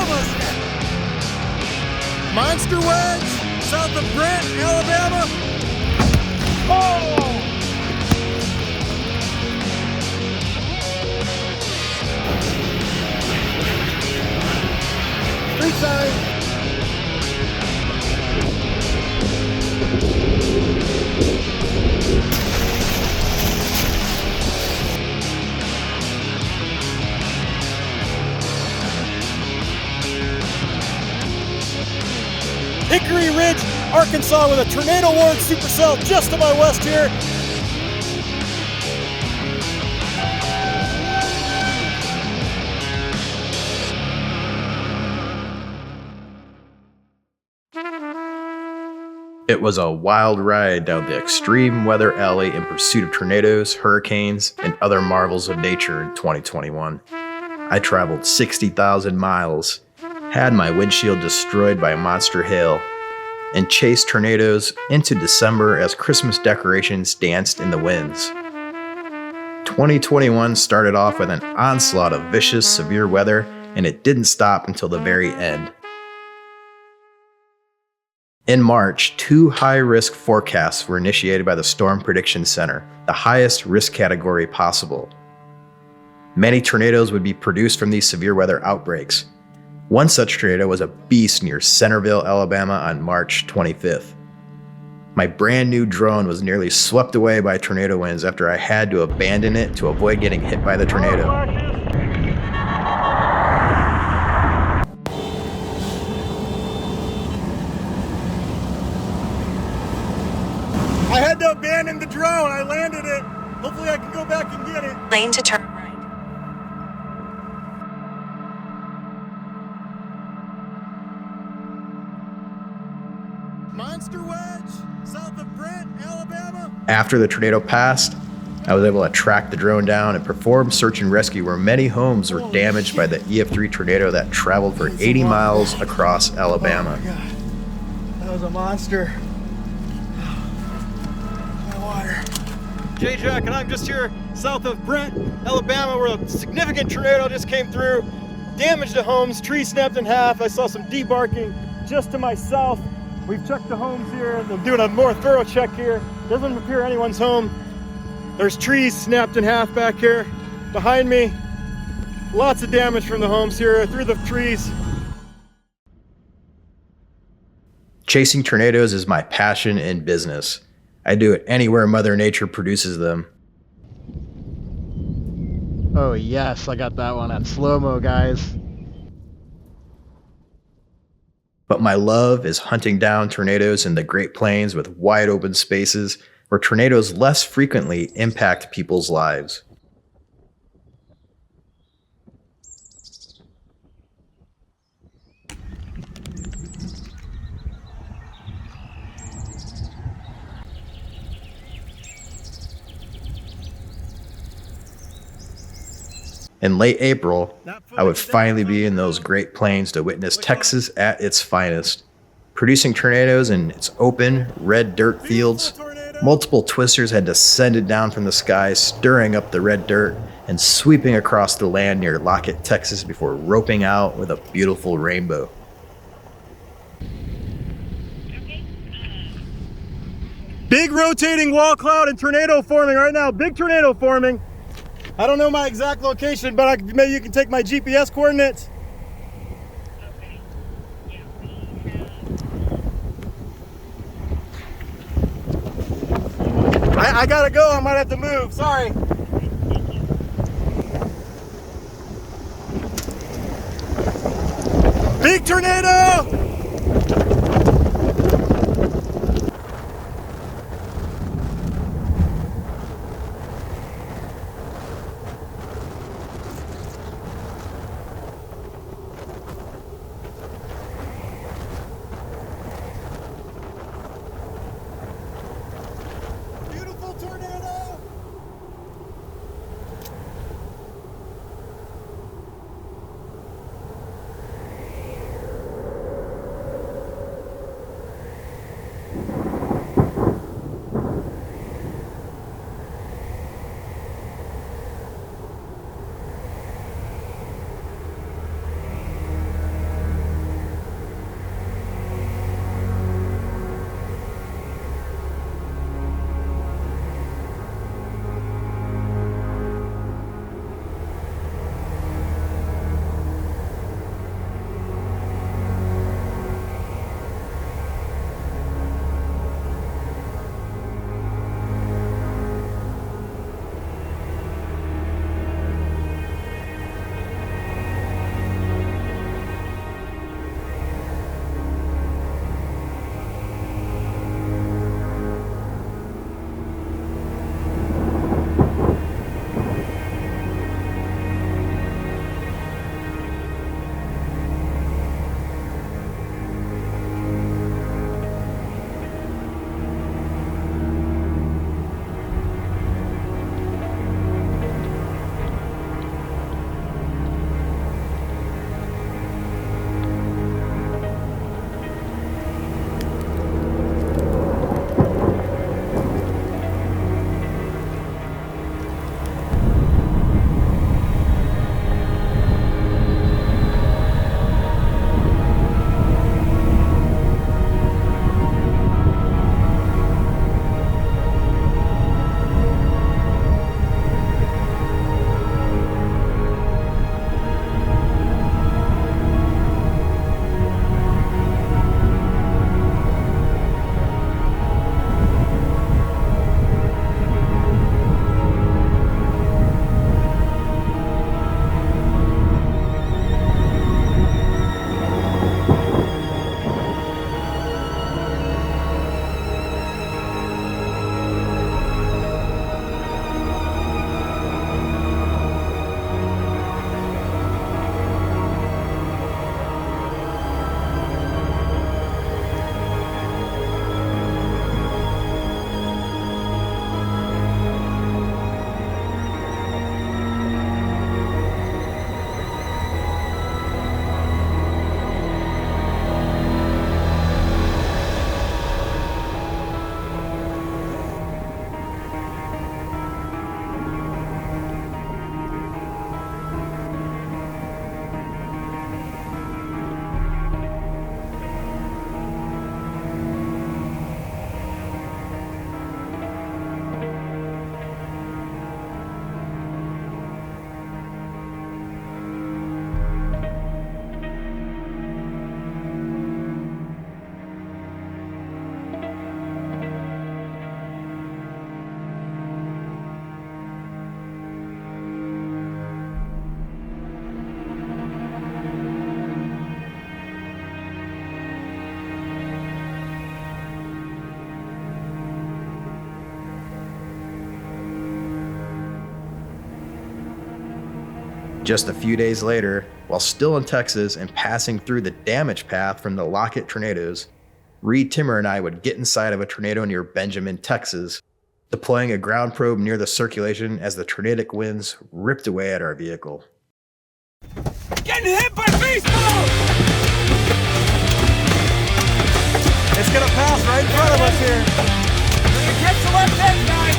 Almost. Monster wedge, south of Brent, Alabama. Oh! Street side. Hickory Ridge, Arkansas, with a tornado warned supercell just to my west here. It was a wild ride down the extreme weather alley in pursuit of tornadoes, hurricanes, and other marvels of nature in 2021. I traveled 60,000 miles, had my windshield destroyed by monster hail, and chased tornadoes into December as Christmas decorations danced in the winds. 2021 started off with an onslaught of vicious, severe weather, and it didn't stop until the very end. In March, 2 high-risk forecasts were initiated by the Storm Prediction Center, the highest risk category possible. Many tornadoes would be produced from these severe weather outbreaks. One such tornado was a beast near Centerville, Alabama on March 25th. My brand new drone was nearly swept away by tornado winds after I had to abandon it to avoid getting hit by the tornado. I had to abandon the drone. I landed it. Hopefully I can go back and get it. Lane to turn right. Monster wedge, south of Brent, Alabama. After the tornado passed, I was able to track the drone down and perform search and rescue where many homes were damaged by the EF3 tornado that traveled for 80 miles across Alabama. Oh my God. That was a monster. My water. Jayjack, and I'm just here south of Brent, Alabama, where a significant tornado just came through, damaged the homes, trees snapped in half. I saw some debarking just to my south. We've checked the homes here. I'm doing a more thorough check here. Doesn't appear anyone's home. There's trees snapped in half back here behind me. Lots of damage from the homes here through the trees. Chasing tornadoes is my passion and business. I do it anywhere Mother Nature produces them. Oh yes, I got that one on slow-mo, guys. But my love is hunting down tornadoes in the Great Plains with wide open spaces where tornadoes less frequently impact people's lives. In late April, I would finally be in those Great Plains to witness Texas at its finest. Producing tornadoes in its open, red dirt fields, multiple twisters had descended down from the sky, stirring up the red dirt and sweeping across the land near Lockett, Texas, before roping out with a beautiful rainbow. Big rotating wall cloud and tornado forming right now. Big tornado forming. I don't know my exact location, but maybe you can take my GPS coordinates. I gotta go, I might have to move, sorry. Big tornado! Just a few days later, while still in Texas and passing through the damage path from the Lockett tornadoes, Reed Timmer and I would get inside of a tornado near Benjamin, Texas, deploying a ground probe near the circulation as the tornadic winds ripped away at our vehicle. Getting hit by baseball! It's gonna pass right in front of us here. Catch the left hand guy!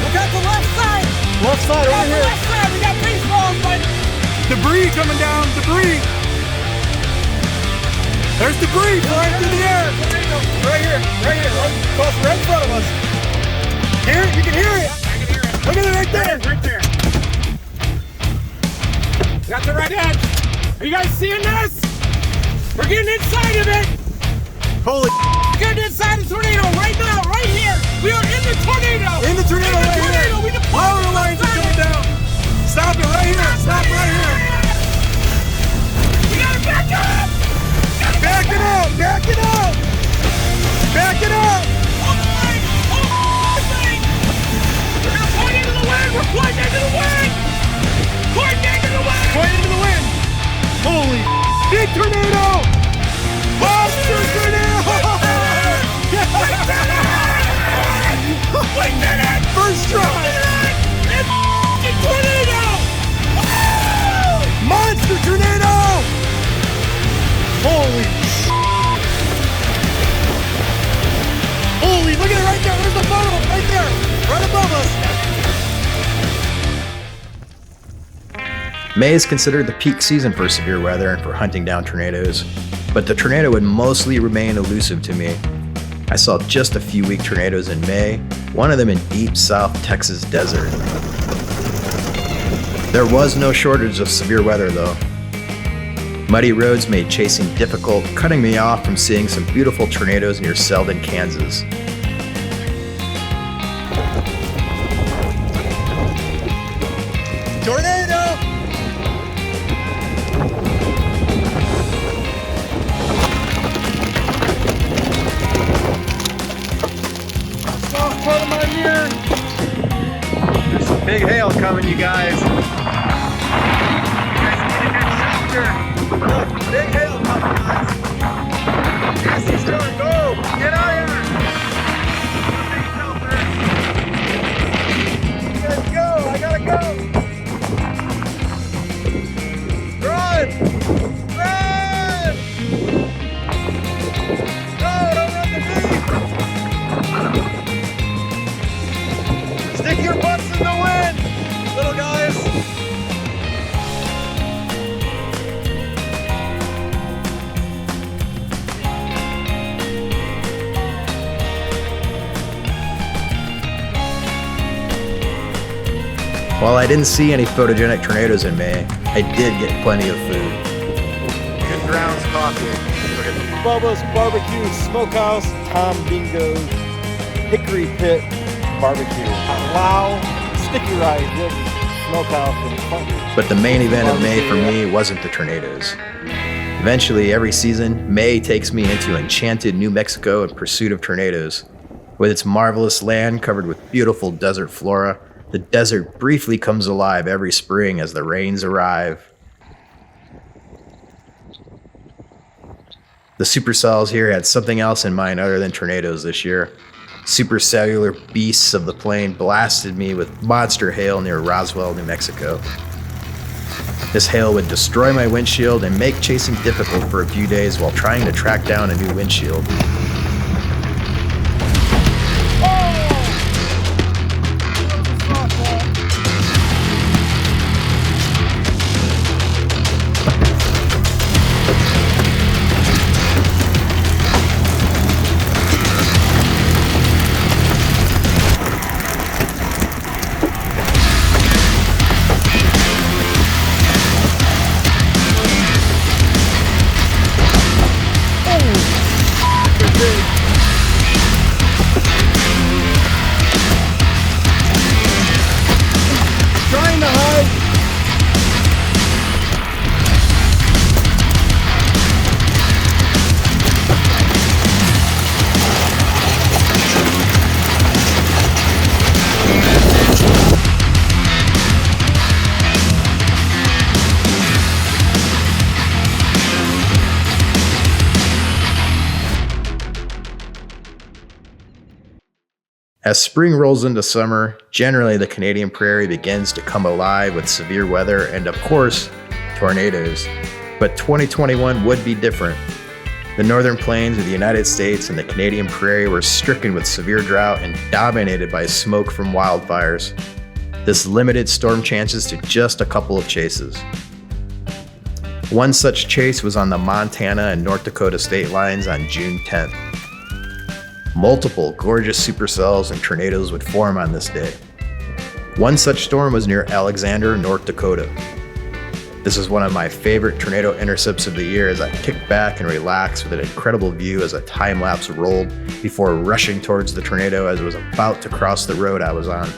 Look at the left side! Left side Look over at the here. left side! We got baseballs, but Debris coming down, debris. There's debris flying through the air. Right here, right across right in front of us. Hear it? You can hear it. I can hear it. Look at it right there. Right there. Got the right edge. Are you guys seeing this? We're getting inside of it. Holy We're getting inside the tornado right now, right here. We are in the tornado. in the tornado right here. We deployed Power the lines are left coming side. down. Stop it right here. Stop right here. We gotta back up. Back it up. Back it up. Back it up. Hold the line. Hold the thing. We're gonna point into the wind. We're pointing into the wind. Pointing into the wind. Point into the wind. Holy big tornado. Monster tornado. We did it. First try. It's a tornado. Woo! Monster tornado. Holy Holy, look at it right there. There's the photo right there. Right above us. May is considered the peak season for severe weather and for hunting down tornadoes, but the tornado would mostly remain elusive to me. I saw just a few weak tornadoes in May, one of them in deep South Texas desert. There was no shortage of severe weather though. Muddy roads made chasing difficult, cutting me off from seeing some beautiful tornadoes near Selden, Kansas. Tornado. Soft part of my mirror. There's some big hail coming, you guys. You guys need a good shelter. Look, big hail coming, guys. Nasty storm, go! Get out of here! Big shelter. You guys go, I gotta go! Run! Run! No, don't run to me! Stick your butts in the wind, little guys! While I didn't see any photogenic tornadoes in May, I did get plenty of food. Good grounds coffee. Bubba's Barbecue Smokehouse, Tom Bingo's Hickory Pit Barbecue. Wow, sticky rice, Dick Smokehouse, and fun. But the main event of May for me wasn't the tornadoes. Eventually, every season, May takes me into enchanted New Mexico in pursuit of tornadoes. With its marvelous land covered with beautiful desert flora, the desert briefly comes alive every spring as the rains arrive. The supercells here had something else in mind other than tornadoes this year. Supercellular beasts of the plain blasted me with monster hail near Roswell, New Mexico. This hail would destroy my windshield and make chasing difficult for a few days while trying to track down a new windshield. Big As spring rolls into summer, generally the Canadian prairie begins to come alive with severe weather and, of course, tornadoes. But 2021 would be different. The northern plains of the United States and the Canadian prairie were stricken with severe drought and dominated by smoke from wildfires. This limited storm chances to just a couple of chases. One such chase was on the Montana and North Dakota state lines on June 10th. Multiple gorgeous supercells and tornadoes would form on this day. One such storm was near Alexander, North Dakota. This is one of my favorite tornado intercepts of the year as I kick back and relax with an incredible view as a time lapse rolled before rushing towards the tornado as it was about to cross the road I was on.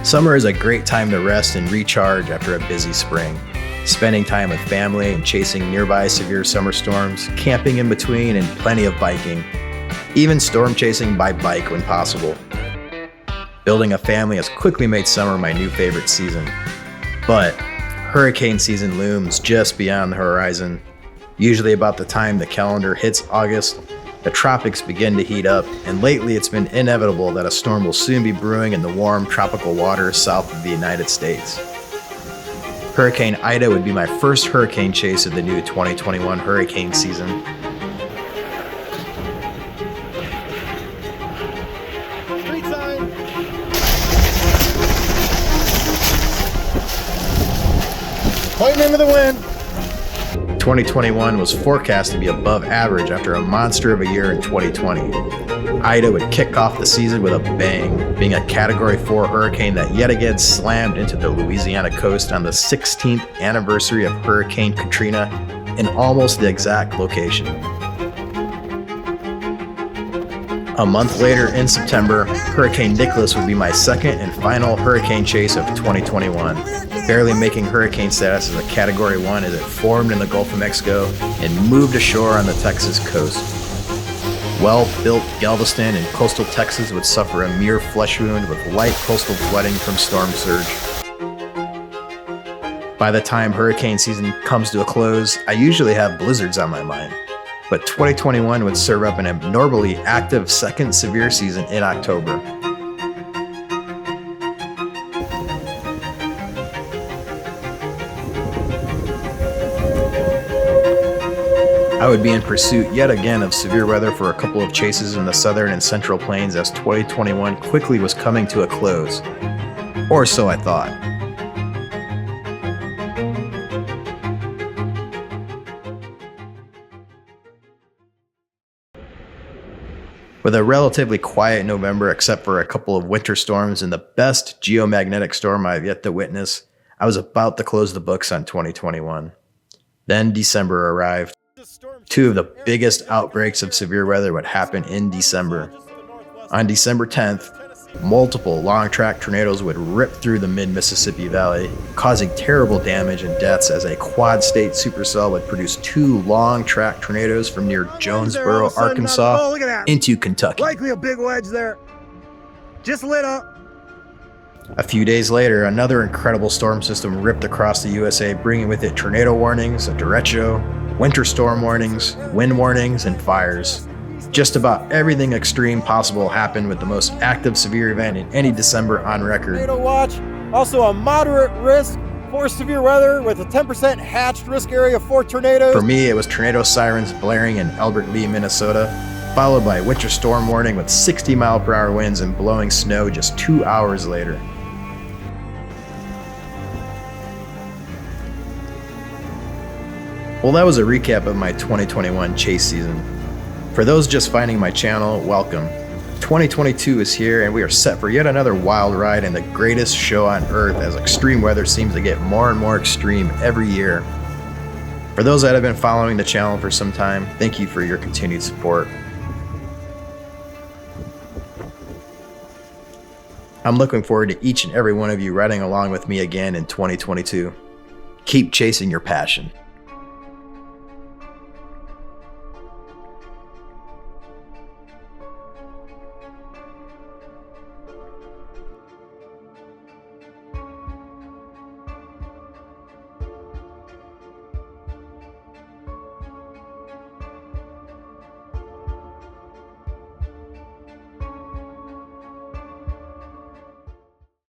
Summer is a great time to rest and recharge after a busy spring. Spending time with family and chasing nearby severe summer storms, camping in between, and plenty of biking. Even storm chasing by bike when possible. Building a family has quickly made summer my new favorite season. But hurricane season looms just beyond the horizon. Usually about the time the calendar hits August, the tropics begin to heat up, and lately it's been inevitable that a storm will soon be brewing in the warm tropical waters south of the United States. Hurricane Ida would be my first hurricane chase of the new 2021 hurricane season. Street sign. Pointing into the wind. 2021 was forecast to be above average after a monster of a year in 2020. Ida would kick off the season with a bang, being a Category 4 hurricane that yet again slammed into the Louisiana coast on the 16th anniversary of Hurricane Katrina in almost the exact location. A month later in September, Hurricane Nicholas would be my second and final hurricane chase of 2021, barely making hurricane status as a Category 1 as it formed in the Gulf of Mexico and moved ashore on the Texas coast. Well-built Galveston and coastal Texas would suffer a mere flesh wound with light coastal flooding from storm surge. By the time hurricane season comes to a close, I usually have blizzards on my mind. But 2021 would serve up an abnormally active second severe season in October. I would be in pursuit yet again of severe weather for a couple of chases in the southern and central plains as 2021 quickly was coming to a close. Or so I thought. With a relatively quiet November except for a couple of winter storms and the best geomagnetic storm I've yet to witness, I was about to close the books on 2021. Then December arrived. Two of the biggest outbreaks of severe weather would happen in December. On December 10th, multiple long-track tornadoes would rip through the mid-Mississippi Valley, causing terrible damage and deaths as a quad-state supercell would produce two long-track tornadoes from near Jonesboro, Arkansas, into Kentucky. Likely a big wedge there. Just lit up. A few days later, another incredible storm system ripped across the USA, bringing with it tornado warnings, a derecho, winter storm warnings, wind warnings, and fires. Just about everything extreme possible happened with the most active severe event in any December on record. Tornado watch. Also a moderate risk for severe weather with a 10% hatched risk area for tornadoes. For me, it was tornado sirens blaring in Albert Lea, Minnesota, followed by a winter storm warning with 60-mile-per-hour winds and blowing snow just 2 hours later. Well, that was a recap of my 2021 chase season. For those just finding my channel, welcome. 2022 is here and we are set for yet another wild ride and the greatest show on earth as extreme weather seems to get more and more extreme every year. For those that have been following the channel for some time, thank you for your continued support. I'm looking forward to each and every one of you riding along with me again in 2022. Keep chasing your passion.